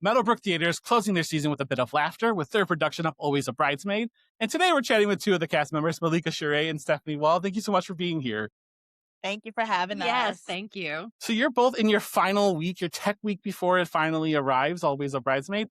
Meadow Brook Theater is closing their season with a bit of laughter with their production of Always a Bridesmaid. And today we're chatting with two of the cast members, Milika Cheree and Stephanie Wahl. Thank you so much for being here. Thank you for having us. Yes, thank you. So you're both in your final week, your tech week before it finally arrives, Always a Bridesmaid.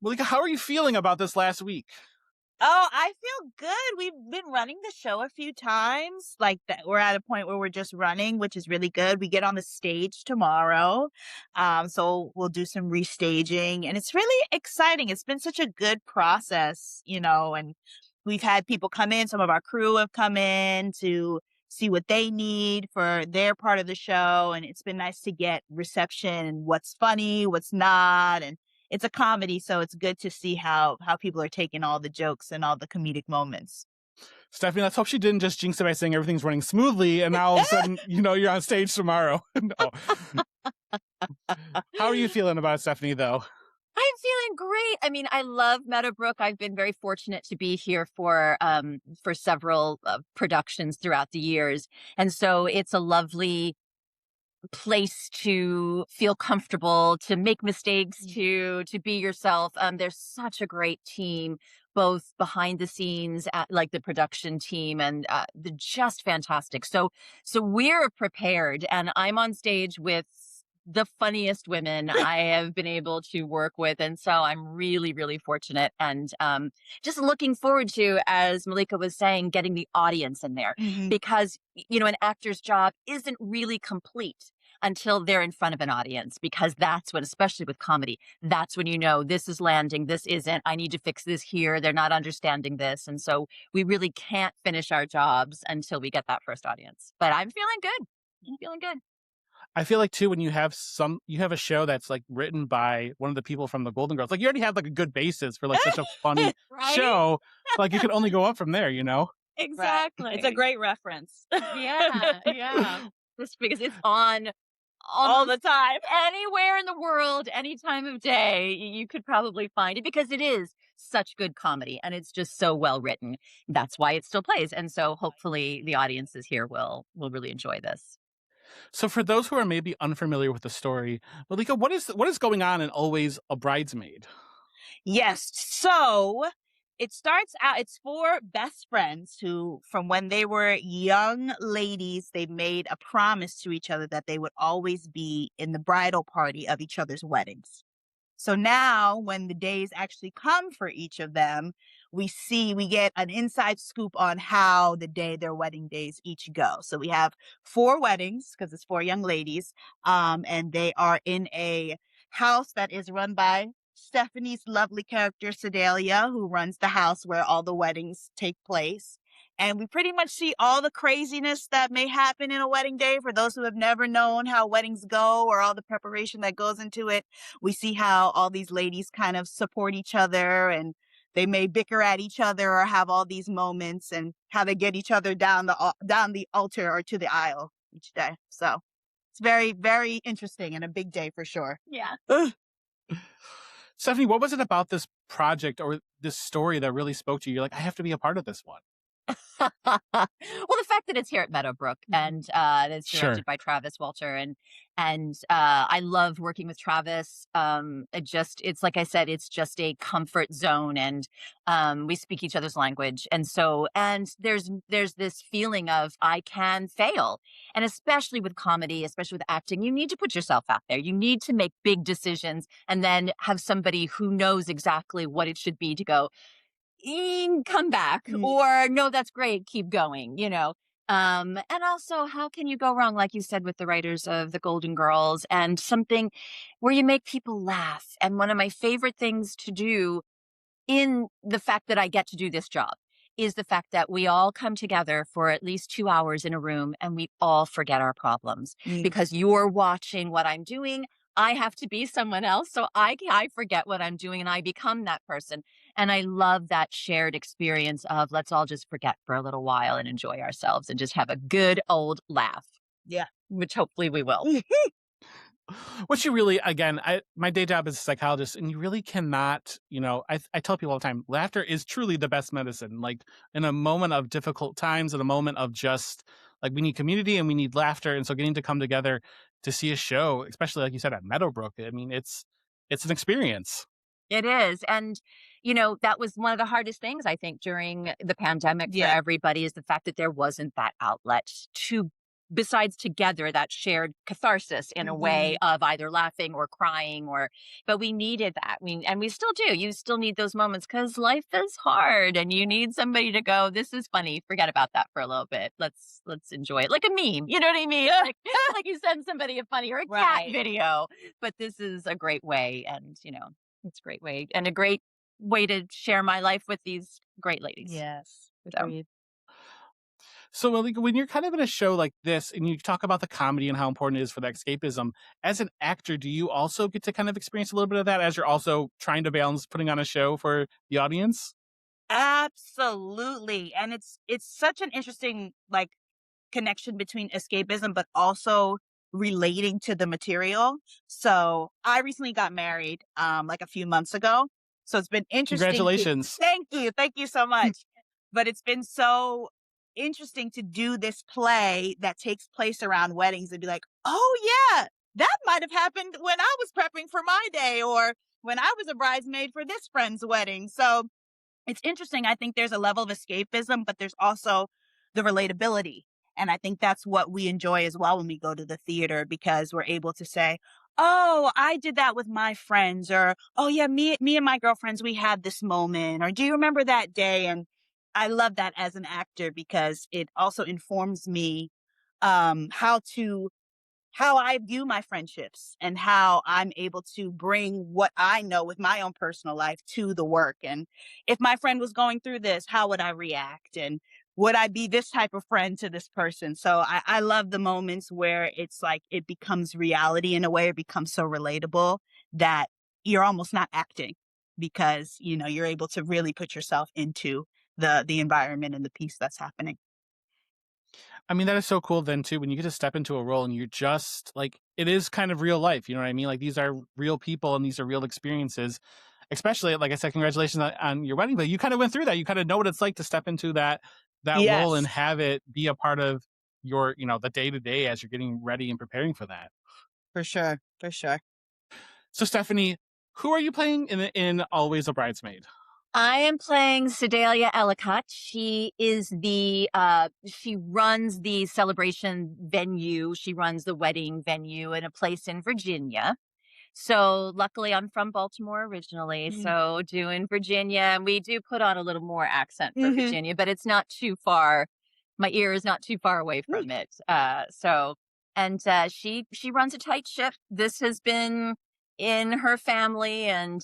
Milika, how are you feeling about this last week? Oh, I feel good. We've been running the show a few times. Like that, we're at a point where we're just running, which is really good. We get on the stage tomorrow. So we'll do some restaging and it's really exciting. It's been such a good process, and we've had people come in. Some of our crew have come in to see what they need for their part of the show. And it's been nice to get reception and what's funny, what's not. And it's a comedy, so it's good to see how people are taking all the jokes and all the comedic moments. Stephanie, let's hope she didn't just jinx it by saying everything's running smoothly and now all of a sudden, you're on stage tomorrow. No. How are you feeling about it, Stephanie, though? I'm feeling great. I mean, I love Meadow Brook. I've been very fortunate to be here for several productions throughout the years. And so it's a lovely place to feel comfortable, to make mistakes, to be yourself. There's such a great team, both behind the scenes, like the production team, and they're just fantastic. So we're prepared, and I'm on stage with the funniest women I have been able to work with. And so I'm really, really fortunate and just looking forward to, as Milika was saying, getting the audience in there because, an actor's job isn't really complete until they're in front of an audience, because that's when, especially with comedy, that's when this is landing, this isn't, I need to fix this here, they're not understanding this. And so we really can't finish our jobs until we get that first audience. But I'm feeling good. I feel like too, when you have a show that's like written by one of the people from the Golden Girls, like you already have like a good basis for like such a funny right? show. Like you can only go up from there, Exactly. Right. It's a great reference. Yeah. Just because it's on all the time. Anywhere in the world, any time of day, you could probably find it because it is such good comedy and it's just so well written. That's why it still plays. And so hopefully the audiences here will really enjoy this. So for those who are maybe unfamiliar with the story, Milika, what is going on in Always a Bridesmaid? Yes. So it starts out, it's four best friends who, from when they were young ladies, they made a promise to each other that they would always be in the bridal party of each other's weddings. So now when the days actually come for each of them, we get an inside scoop on how their wedding days each go. So we have 4 weddings because it's 4 young ladies. And they are in a house that is run by Stephanie's lovely character, Sedalia, who runs the house where all the weddings take place. And we pretty much see all the craziness that may happen in a wedding day. For those who have never known how weddings go or all the preparation that goes into it, we see how all these ladies kind of support each other and they may bicker at each other or have all these moments and how they get each other down the altar or to the aisle each day. So it's very, very interesting and a big day for sure. Yeah. Stephanie, what was it about this project or this story that really spoke to you? You're like, I have to be a part of this one. Well, the fact that it's here at Meadow Brook and it's directed by Travis Walter and I love working with Travis. It's like I said, it's just a comfort zone and we speak each other's language. And there's this feeling of I can fail. And especially with comedy, especially with acting, you need to put yourself out there. You need to make big decisions and then have somebody who knows exactly what it should be to go, come back or no, that's great. Keep going, and also how can you go wrong? Like you said, with the writers of the Golden Girls and something where you make people laugh. And one of my favorite things to do in the fact that I get to do this job is the fact that we all come together for at least 2 hours in a room and we all forget our problems because you're watching what I'm doing. I have to be someone else. So I forget what I'm doing and I become that person. And I love that shared experience of let's all just forget for a little while and enjoy ourselves and just have a good old laugh. Yeah. Which hopefully we will. Which you really, again, my day job is a psychologist and you really cannot, I tell people all the time, laughter is truly the best medicine. Like in a moment of difficult times, in a moment of just like we need community and we need laughter. And so getting to come together to see a show, especially like you said at Meadow Brook, I mean, it's it's an experience. It is. And, that was one of the hardest things, I think, during the pandemic for Yeah. everybody is the fact that there wasn't that outlet besides together, that shared catharsis in a way of either laughing or crying but we needed that. And we still do. You still need those moments because life is hard and you need somebody to go, this is funny. Forget about that for a little bit. Let's enjoy it. Like a meme. You know what I mean? Like you send somebody a funny or a cat video, but this is a great way. And, it's a great way and a great way to share my life with these great ladies. Yes. So. So, like, when you're kind of in a show like this and you talk about the comedy and how important it is for the escapism, as an actor, do you also get to kind of experience a little bit of that as you're also trying to balance putting on a show for the audience? Absolutely. And it's such an interesting like connection between escapism, but also relating to the material. So I recently got married like a few months ago. So it's been interesting. Congratulations. Thank you. Thank you so much. But it's been so interesting to do this play that takes place around weddings and be like, oh yeah, that might have happened when I was prepping for my day or when I was a bridesmaid for this friend's wedding. So it's interesting. I think there's a level of escapism, but there's also the relatability. And I think that's what we enjoy as well when we go to the theater, because we're able to say, oh, I did that with my friends, or, oh yeah, me and my girlfriends, we had this moment, or do you remember that day? And I love that as an actor because it also informs me how I view my friendships and how I'm able to bring what I know with my own personal life to the work. And if my friend was going through this, how would I react? And would I be this type of friend to this person? So I love the moments where it's like it becomes reality in a way, it becomes so relatable that you're almost not acting because, you're able to really put yourself into the environment and the piece that's happening. I mean, that is so cool then too, when you get to step into a role and you're just like, it is kind of real life. You know what I mean? Like these are real people and these are real experiences, especially, like I said, congratulations on your wedding, but you kind of went through that. You kind of know what it's like to step into that role and Yes. have it be a part of your, the day to day as you're getting ready and preparing for that. For sure. For sure. So Stephanie, who are you playing in Always a Bridesmaid? I am playing Sedalia Ellicott. She is she runs the celebration venue. She runs the wedding venue in a place in Virginia. So luckily I'm from Baltimore originally. So doing Virginia, and we do put on a little more accent for Virginia, but it's not too far. My ear is not too far away from it. She runs a tight ship. This has been in her family and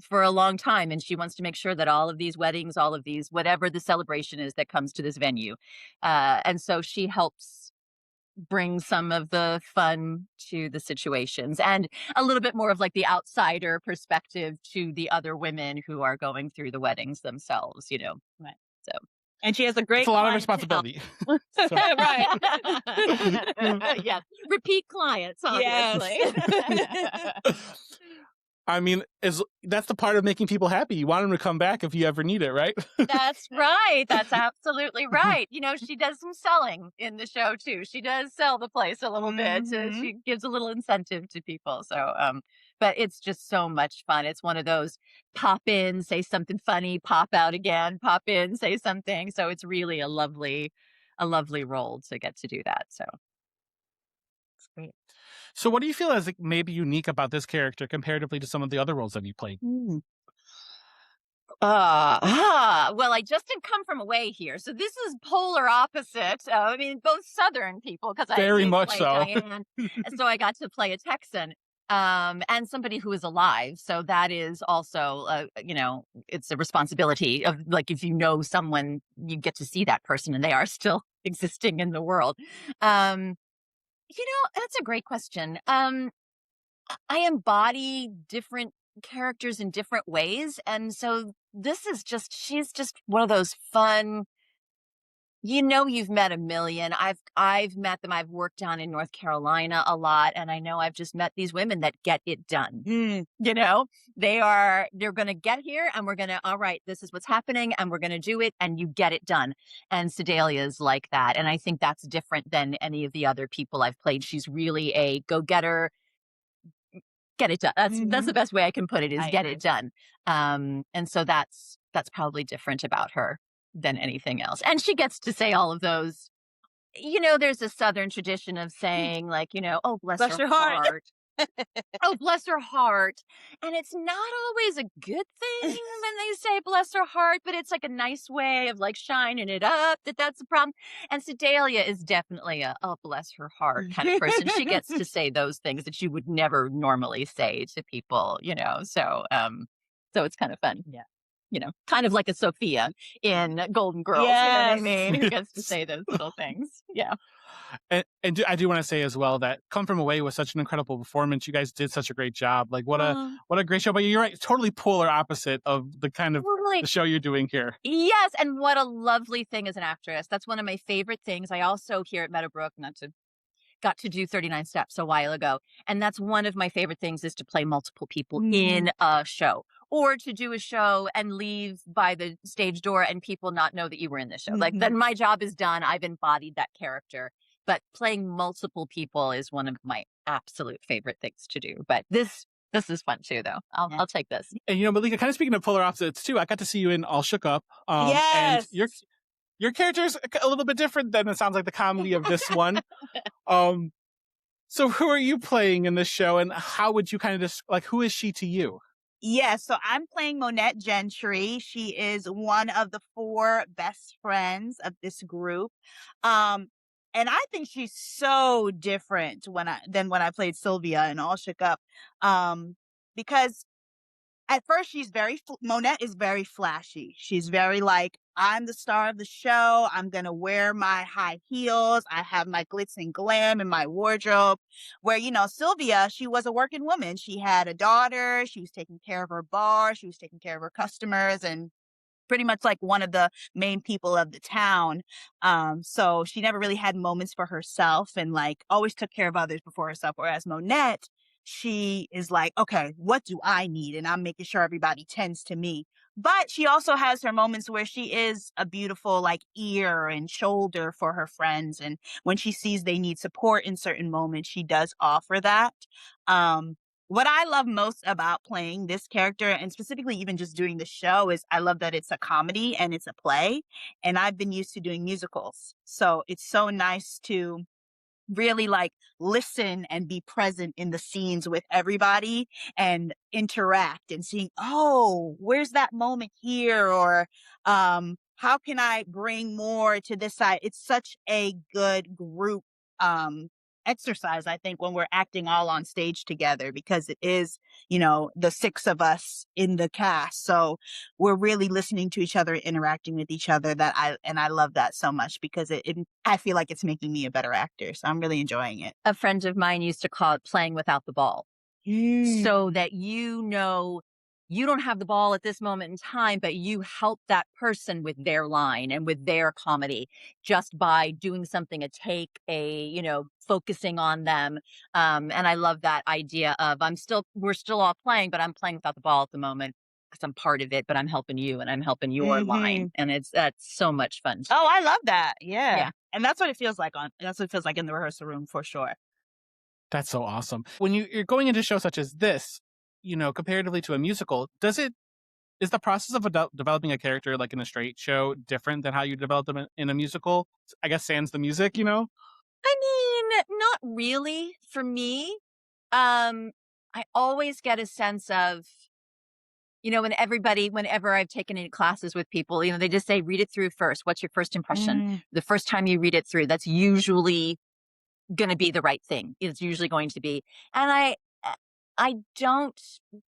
for a long time, and she wants to make sure that all of these weddings, all of these, whatever the celebration is that comes to this venue, and so she helps bring some of the fun to the situations and a little bit more of like the outsider perspective to the other women who are going through the weddings themselves, Right. So. And she has a great It's a lot of responsibility. Right. Yes. Repeat clients, obviously. Yes. I mean, that's the part of making people happy. You want them to come back if you ever need it, right? That's right. That's absolutely right. She does some selling in the show too. She does sell the place a little bit. So she gives a little incentive to people. So, but it's just so much fun. It's one of those pop in, say something funny, pop out again, pop in, say something. So it's really a lovely role to get to do that. So it's great. So what do you feel is like maybe unique about this character comparatively to some of the other roles that you played? Well, I just didn't come from away here. So this is polar opposite. I mean, both Southern people, because I Very did much play so. Diane, and so I got to play a Texan. And somebody who is alive. So that is also, it's a responsibility of like, if you know someone, you get to see that person and they are still existing in the world. That's a great question. I embody different characters in different ways. And so she's just one of those fun, you've met a million. I've met them. I've worked down in North Carolina a lot. And I know I've just met these women that get it done. They're going to get here and we're going to, all right, this is what's happening and we're going to do it and you get it done. And Sedalia is like that. And I think that's different than any of the other people I've played. She's really a go-getter, get it done. That's the best way I can put it, is get it done. And so that's probably different about her than anything else. And she gets to say all of those. There's a Southern tradition of saying, like, oh, bless her heart. Oh, bless her heart. And it's not always a good thing when they say bless her heart, but it's like a nice way of like shining it up that's the problem. And Sedalia is definitely a, oh, bless her heart kind of person. She gets to say those things that you would never normally say to people, so it's kind of fun. Yeah. Kind of like a Sophia in Golden Girls. Yes. You know what I mean? Who gets to say those little things. Yeah. And I do want to say as well that Come From Away was such an incredible performance. You guys did such a great job. Like what a great show. But you're right, totally polar opposite of the kind of the show you're doing here. Yes, and what a lovely thing as an actress. That's one of my favorite things. I also here at Meadow Brook, got to do 39 Steps a while ago. And that's one of my favorite things, is to play multiple people in a show, or to do a show and leave by the stage door and people not know that you were in the show. Like, then my job is done. I've embodied that character. But playing multiple people is one of my absolute favorite things to do. But this is fun too, though. I'll take this. And Milika, kind of speaking of polar opposites too, I got to see you in All Shook Up. Yes. And your character's a little bit different than it sounds like the comedy of this one. So who are you playing in this show, and how would you kind of who is she to you? Yeah, so I'm playing Monette Gentry. She is one of the 4 best friends of this group. And I think she's so different than when I played Sylvia in All Shook Up. Because at first Monette is very flashy. She's very like, I'm the star of the show. I'm going to wear my high heels. I have my glitz and glam in my wardrobe. Where, Sylvia, she was a working woman. She had a daughter. She was taking care of her bar. She was taking care of her customers, and pretty much like one of the main people of the town. So she never really had moments for herself, and like always took care of others before herself. Whereas Monette, she is like, okay, what do I need? And I'm making sure everybody tends to me. But she also has her moments where she is a beautiful like ear and shoulder for her friends. And when she sees they need support in certain moments, she does offer that. What I love most about playing this character, and specifically even just doing the show, is I love that it's a comedy and it's a play. And I've been used to doing musicals. So it's so nice to really like listen and be present in the scenes with everybody and interact and seeing, oh, where's that moment here? Or how can I bring more to this side? It's such a good group exercise, I think, when we're acting all on stage together, because it is, the 6 of us in the cast. So we're really listening to each other, interacting with each other. I love that so much, because I feel like it's making me a better actor. So I'm really enjoying it. A friend of mine used to call it playing without the ball. So that you don't have the ball at this moment in time, but you help that person with their line and with their comedy just by doing something, a take, focusing on them. And I love that idea of we're still all playing, but I'm playing without the ball at the moment because I'm part of it, but I'm helping you and I'm helping your line. And that's so much fun. Oh, I love that. Yeah. And that's what it feels like in the rehearsal room for sure. That's so awesome. When you're going into shows such as this, comparatively to a musical, is the process of developing a character like in a straight show different than how you develop them in a musical? I guess sans the music, I mean, not really for me. I always get a sense of, whenever I've taken any classes with people, they just say, read it through first. What's your first impression? The first time you read it through, that's usually going to be the right thing. It's usually going to be. And I don't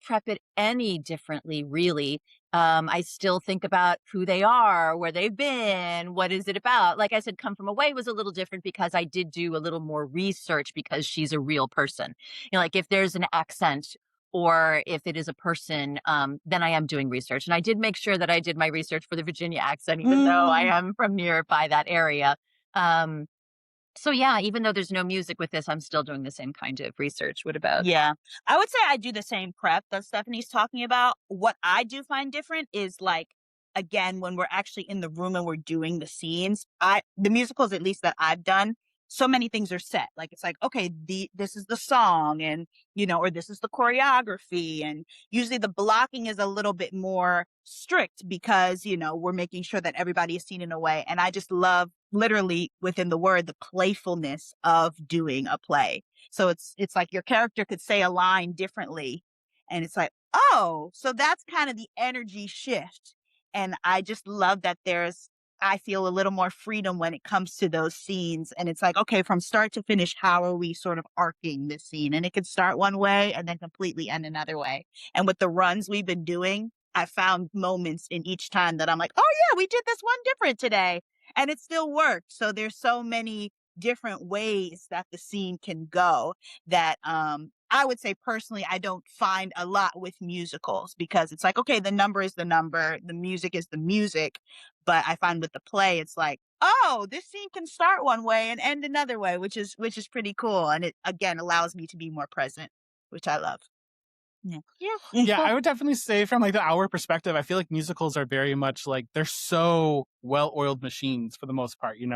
prep it any differently, really. I still think about who they are, where they've been, what is it about. Like I said, Come From Away was a little different because I did do a little more research, because she's a real person. Like if there's an accent or if it is a person, then I am doing research. And I did make sure that I did my research for the Virginia accent, even though I am from nearby that area. So yeah, even though there's no music with this, I'm still doing the same kind of research. What about? Yeah, I would say I do the same prep that Stephanie's talking about. What I do find different is like, again, when we're actually in the room and we're doing the scenes, the musicals, at least that I've done, so many things are set. Like it's like, okay, this is the song, and or this is the choreography, and usually the blocking is a little bit more strict because we're making sure that everybody is seen in a way. And I just love, literally within the word, the playfulness of doing a play. So it's like your character could say a line differently, and it's like, oh, so that's kind of the energy shift. And I just love that I feel a little more freedom when it comes to those scenes. And it's like, okay, from start to finish, how are we sort of arcing this scene? And it could start one way and then completely end another way. And with the runs we've been doing, I found moments in each time that I'm like, oh yeah, we did this one different today. And it still worked. So there's so many different ways that the scene can go that I would say personally I don't find a lot with musicals, because it's like, okay, the number is the number, the music is the music. But I find with the play, it's like, oh, this scene can start one way and end another way, which is pretty cool. And it again allows me to be more present, which I love. Yeah. Yeah, I would definitely say from like the hour perspective, I feel like musicals are very much like, they're so well-oiled machines for the most part. You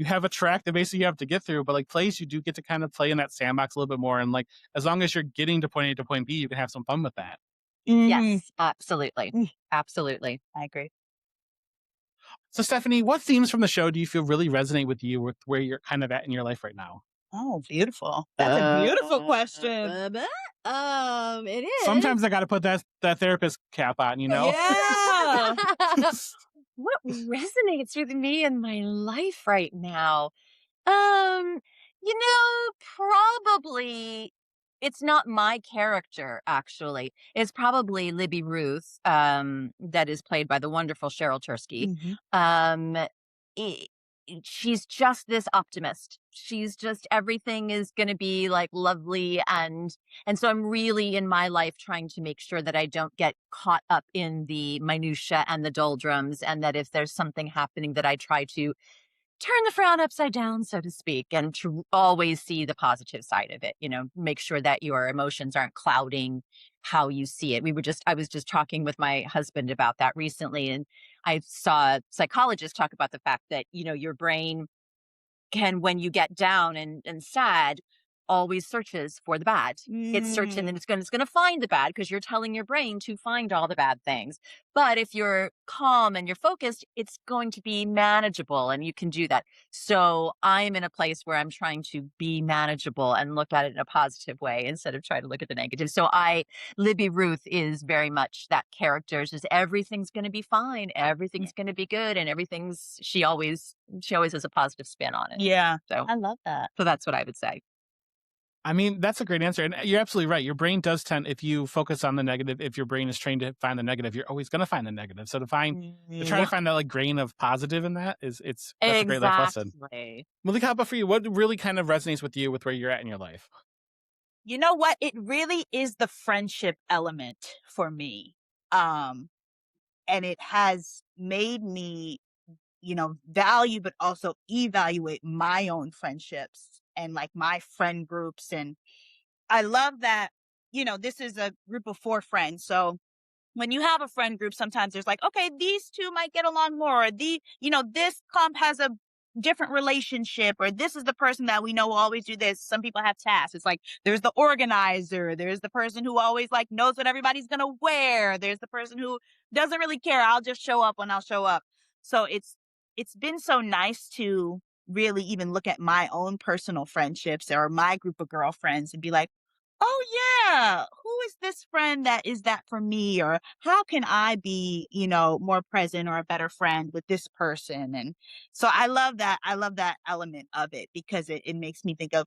have a track that basically you have to get through, but like plays, you do get to kind of play in that sandbox a little bit more. And like, as long as you're getting to point A to point B, you can have some fun with that. Yes, absolutely. Absolutely. I agree. So Stephanie, what themes from the show do you feel really resonate with you, with where you're kind of at in your life right now? Oh, beautiful. That's a beautiful question. It is. Sometimes I got to put that therapist cap on, Yeah. What resonates with me in my life right now? Um, probably it's not my character, actually. It's probably Libby Ruth, that is played by the wonderful Cheryl Tursky. Um, i- she's just this optimist. She's just, everything is going to be like lovely, and so I'm really in my life trying to make sure that I don't get caught up in the minutia and the doldrums, and that if there's something happening, that I try to turn the frown upside down, so to speak, and to always see the positive side of it. Make sure that your emotions aren't clouding how you see it. I was just talking with my husband about that recently, and I saw psychologists talk about the fact that, your brain can, when you get down and sad, always searches for the bad. It's searching, and it's going to find the bad, because you're telling your brain to find all the bad things. But if you're calm and you're focused, it's going to be manageable, and you can do that. So I'm in a place where I'm trying to be manageable and look at it in a positive way instead of trying to look at the negative. So Libby Ruth is very much that character. It's just, everything's going to be fine, everything's going to be good, and she always has a positive spin on it. Yeah. So I love that. So that's what I would say. I mean, that's a great answer. And you're absolutely right. Your brain does tend, if you focus on the negative, if your brain is trained to find the negative, you're always going to find the negative. So to try to find that like grain of positive in that that's a great life lesson. Milika, how about for you? What really kind of resonates with you with where you're at in your life? You know what? It really is the friendship element for me. And it has made me, value, but also evaluate my own friendships and like my friend groups. And I love that, this is a group of 4 friends. So when you have a friend group, sometimes there's like, okay, these two might get along more. Or this comp has a different relationship, or this is the person that we know will always do this. Some people have tasks. It's like, there's the organizer. There's the person who always like knows what everybody's going to wear. There's the person who doesn't really care. I'll just show up when I'll show up. So it's been so nice to really even look at my own personal friendships or my group of girlfriends and be like, oh yeah, who is this friend that is that for me? Or how can I be, more present or a better friend with this person? And so I love that. I love that element of it, because it makes me think of,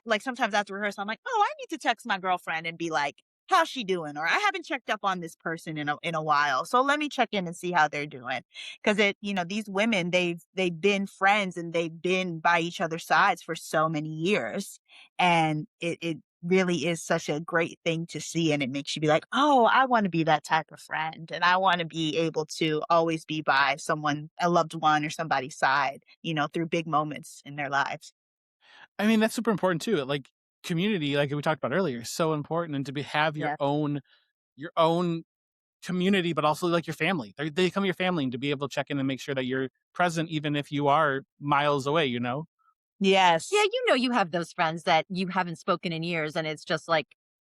like sometimes after rehearsal, I'm like, oh, I need to text my girlfriend and be like, how's she doing? Or I haven't checked up on this person in a while. So let me check in and see how they're doing. Cause these women, they've been friends and they've been by each other's sides for so many years. And it really is such a great thing to see. And it makes you be like, oh, I want to be that type of friend. And I want to be able to always be by a loved one or somebody's side, through big moments in their lives. I mean, that's super important too. Like community, like we talked about earlier, is so important, and to have your own community, but also like your family. They become your family, and to be able to check in and make sure that you're present, even if you are miles away, Yes. Yeah, you know, you have those friends that you haven't spoken in years, and it's just like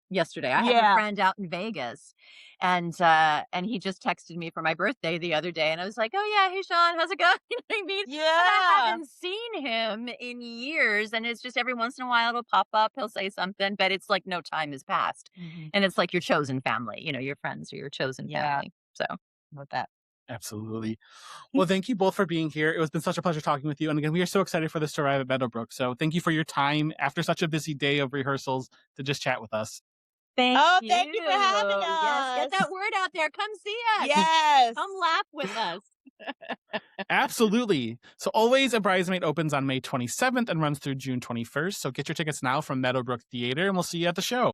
yesterday. I have a friend out in Vegas, and he just texted me for my birthday the other day, and I was like, "Oh yeah, hey Sean, how's it going?" You know what I mean? But I haven't seen him in years, and it's just every once in a while it'll pop up. He'll say something, but it's like no time has passed, and it's like your chosen family. You know, your friends are your chosen family. So with that. Absolutely. Well, thank you both for being here. It has been such a pleasure talking with you. And again, we are so excited for this to arrive at Meadow Brook. So thank you for your time after such a busy day of rehearsals to just chat with us. Thank you. Thank you for having us. Yes, get that word out there. Come see us. Yes. Come laugh with us. Absolutely. So always, A Bridesmaid opens on May 27th and runs through June 21st. So get your tickets now from Meadow Brook Theater, and we'll see you at the show.